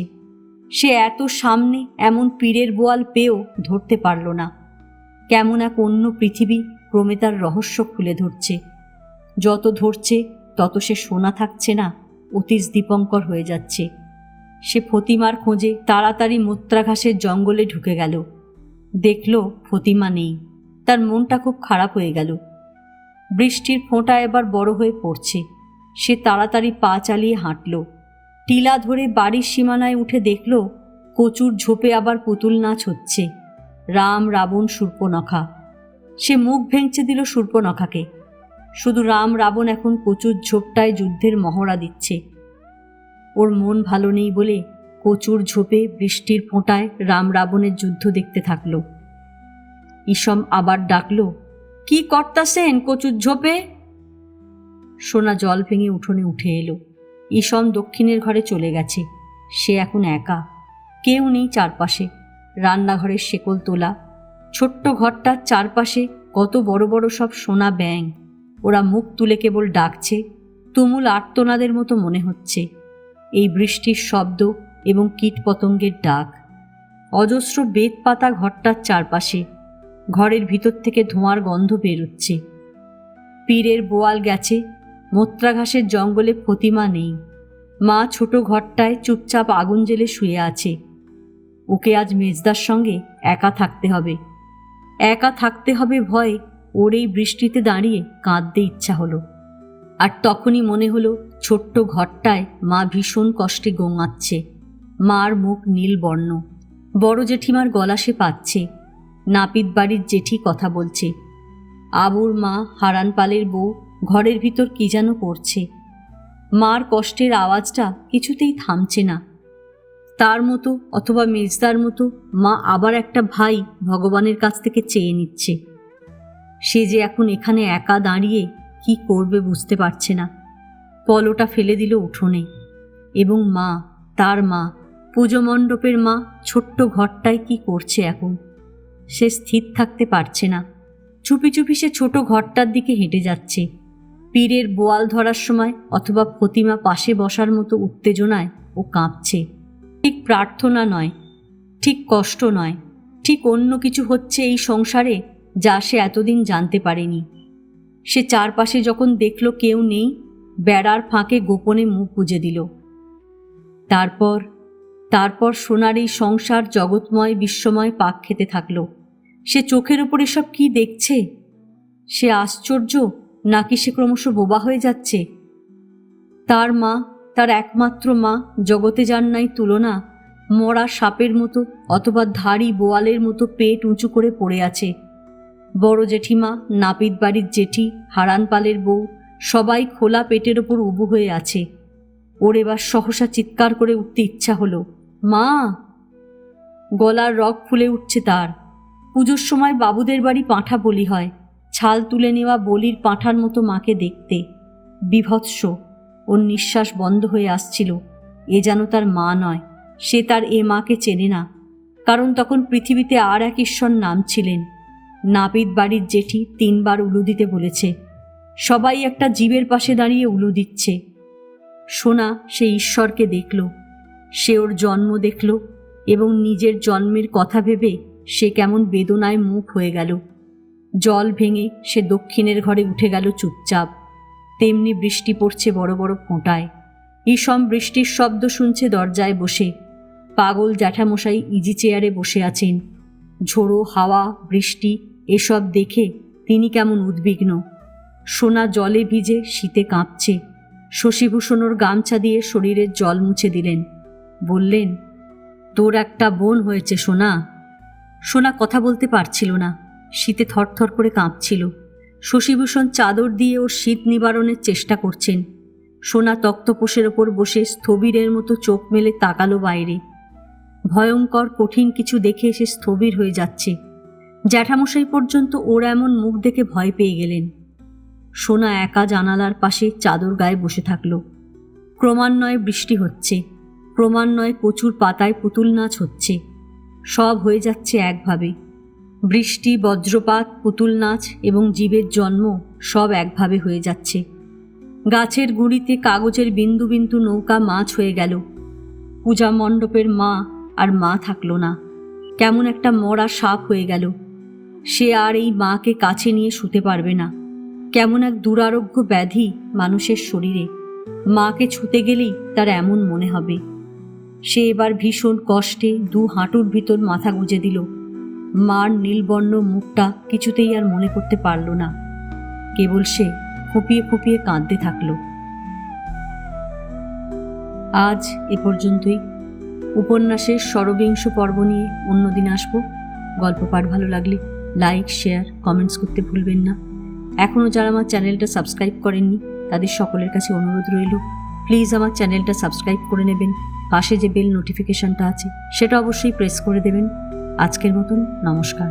সে এত সামনে এমন পীরের বোয়াল পেয়েও ধরতে পারল না। কেমন এক অন্য পৃথিবী ক্রমে তার রহস্য খুলে ধরছে। যত ধরছে তত সে সোনা থাকছে না, অতীশ দীপঙ্কর হয়ে যাচ্ছে। সে ফতিমার খোঁজে তাড়াতাড়ি মোত্রাঘাসের জঙ্গলে ঢুকে গেল। দেখল ফতিমা নেই। তার মনটা খুব খারাপ হয়ে গেল। বৃষ্টির ফোঁটা এবার বড় হয়ে পড়ছে। সে তাড়াতাড়ি পা চালিয়ে হাঁটল। টিলা ধরে বাড়ির সীমানায় উঠে দেখল কচুর ঝোপে আবার পুতুল নাচ হচ্ছে। রাম, রাবণ, শূর্পণখা। সে মুখ ভেঙচে দিল শূর্পণখাকে। শুধু রাম রাবণ এখন কচুর ঝোপটায় যুদ্ধের মহড়া দিচ্ছে। ওর মন ভালো নেই বলে কচুর ঝোপে বৃষ্টির ফোঁটায় রাম রাবণের যুদ্ধ দেখতে থাকল। ইসম আবার ডাকল, কি করতাছেন কচুর ঝোপে? সোনা জল ভেঙে উঠোনে উঠে এলো। ইসম দক্ষিণের ঘরে চলে গেছে। সে এখন একা, কেউ নেই চারপাশে। রান্নাঘরের শেকল তোলা। ছোট্ট ঘরটার চারপাশে কত বড় বড় সব সোনা ব্যাঙ। ওরা মুখ তুলে কেবল ডাকছে, তুমুল আর্তনাদের মতো মনে হচ্ছে। এই বৃষ্টির শব্দ এবং কীটপতঙ্গের ডাক। অজস্র বেত পাতা ঘরটার চারপাশে। ঘরের ভিতর থেকে ধোঁয়ার গন্ধ বেরোচ্ছে। পীরের বোয়াল গেছে। মোত্রাঘাসের জঙ্গলে ফতিমা নেই। মা ছোট ঘরটায় চুপচাপ আগুন জ্বেলে শুয়ে আছে। ওকে আজ মেজদার সঙ্গে একা থাকতে হবে। একা থাকতে হবে ভয়ে ওর এই বৃষ্টিতে দাঁড়িয়ে কাঁদতে ইচ্ছা হলো। আর তখনই মনে হলো ছোট্ট ঘরটায় মা ভীষণ কষ্টে গোঙাচ্ছে। মার মুখ নীল বর্ণ। বড় জেঠিমার গলা সে পাচ্ছে। নাপিত বাড়ির জেঠি কথা বলছে। আবুর মা, হারান পালের বউ ঘরের ভিতর কি যেন করছে। মার কষ্টের আওয়াজটা কিছুতেই থামছে না। তার মতো অথবা মেজদার মতো মা আবার একটা ভাই ভগবানের কাছ থেকে চেয়ে নিচ্ছে। সে যে এখন এখানে একা দাঁড়িয়ে কি করবে বুঝতে পারছে না। পলোটা ফেলে দিল উঠোনে। এবং মা, তার মা, পুজো মণ্ডপের মা ছোট্ট ঘরটায় কি করছে এখন? সে স্থির থাকতে পারছে না। চুপি চুপি সে ছোট ঘরটার দিকে হেঁটে যাচ্ছে। পীরের বোয়াল ধরার সময় অথবা ফতিমা পাশে বসার মতো উত্তেজনায় ও কাঁপছে। ঠিক প্রার্থনা নয়, ঠিক কষ্ট নয়, ঠিক অন্য কিছু হচ্ছে এই সংসারে যা সে এতদিন জানতে পারেনি। সে চারপাশে যখন দেখল কেউ নেই, বেড়ার ফাঁকে গোপনে মুখ গুজে দিল। তারপর সোনার এই সংসার জগৎময় বিশ্বময় পাক খেতে থাকল। সে চোখের ওপর এসব কি দেখছে? সে আশ্চর্য নাকি সে ক্রমশ বোবা হয়ে যাচ্ছে? তার মা, তার একমাত্র মা, জগতে যার নাই তুলনা, মরা সাপের মতো অথবা ধাড়ি বোয়ালের মতো পেট উঁচু করে পড়ে আছে। বড় জেঠিমা, নাপিত বাড়ির জেঠি, হারান পালের বউ সবাই খোলা পেটের ওপর উবু হয়ে আছে। ওর এবার সহসা চিৎকার করে উঠতে ইচ্ছা হলো, মা! গলার রগ ফুলে উঠছে তার। পুজোর সময় বাবুদের বাড়ি পাঁঠা বলি হয়। ছাল তুলে নেওয়া বলির পাঁঠার মতো মাকে দেখতে। বিভৎস। ওর নিঃশ্বাস বন্ধ হয়ে আসছিল। এ যেন তার মা নয়। সে তার এ মাকে চেনে না, কারণ তখন পৃথিবীতে আর এক ঈশ্বর নাম ছিলেন। নাপিত বাড়ির জেঠি 3 বার উলু দিতে বলেছে। সবাই একটা জীবের পাশে দাঁড়িয়ে উলু দিচ্ছে। সোনা সে ঈশ্বরকে দেখল। সে ওর জন্ম দেখল এবং নিজের জন্মের কথা ভেবে সে কেমন বেদনায় মুখ হয়ে গেল। জল ভেঙে সে দক্ষিণের ঘরে উঠে গেল চুপচাপ। তেমনি বৃষ্টি পড়ছে বড় বড় ফোঁটায়। ইসম বৃষ্টির শব্দ শুনছে দরজায় বসে। পাগল জ্যাঠামশাই ইজি চেয়ারে বসে আছেন। ঝোড়ো হাওয়া, বৃষ্টি এসব দেখে তিনি কেমন উদ্বিগ্ন। সোনা জলে ভিজে শীতে কাঁপছে। শশীভূষণ ওর গামছা দিয়ে শরীরের জল মুছে দিলেন। বললেন, তোর একটা বোন হয়েছে সোনা। সোনা কথা বলতে পারছিল না। শীতে থরথর করে কাঁপছিল। শশীভূষণ চাদর দিয়ে ওর শীত নিবারণের চেষ্টা করছেন। সোনা তক্তপোষের ওপর বসে স্থবিরের মতো চোখ মেলে তাকালো বাইরে। ভয়ঙ্কর কঠিন কিছু দেখে এসে স্থবির হয়ে যাচ্ছে। জ্যাঠামশাই পর্যন্ত ওর এমন মুখ দেখে ভয় পেয়ে গেলেন। সোনা একা জানালার পাশে চাদর গায়ে বসে থাকল। ক্রমান্বয়ে বৃষ্টি হচ্ছে, ক্রমান্বয়ে কচুর পাতায় পুতুল নাচ হচ্ছে। সব হয়ে যাচ্ছে একভাবে। বৃষ্টি, বজ্রপাত, পুতুল নাচ এবং জীবের জন্ম সব একভাবে হয়ে যাচ্ছে। গাছের গুঁড়িতে কাগজের বিন্দু বিন্দু নৌকা মাছ হয়ে গেল। পূজা মণ্ডপের মা আর মা থাকল না, কেমন একটা মরা সাপ হয়ে গেল। সে আর এই মাকে কাছে নিয়ে শুতে পারবে না। কেমন এক দুরারোগ্য ব্যাধি মানুষের শরীরে, মাকে ছুতে গেলেই তার এমন মনে হবে। সে এবার ভীষণ কষ্টে দু হাঁটুর ভিতর মাথা গুঁজে দিল। মার নীলবর্ণ মুখটা কিছুতেই আর মনে করতে পারল না। কেবল সে ফুঁপিয়ে ফুঁপিয়ে কাঁদতে থাকল। আজ এ পর্যন্তই। উপন্যাসের ষড়বিংশ পর্ব নিয়ে অন্যদিন আসব। গল্প পাঠ ভালো লাগলে লাইক, শেয়ার, কমেন্টস করতে ভুলবেন না। এখনও যারা আমার চ্যানেলটা সাবস্ক্রাইব করেননি তাদের সকলের কাছে অনুরোধ রইল, প্লিজ আমার চ্যানেলটা সাবস্ক্রাইব করে নেবেন। পাশে যে বেল নোটিফিকেশনটা আছে সেটা অবশ্যই প্রেস করে দেবেন। আজকের মতন নমস্কার।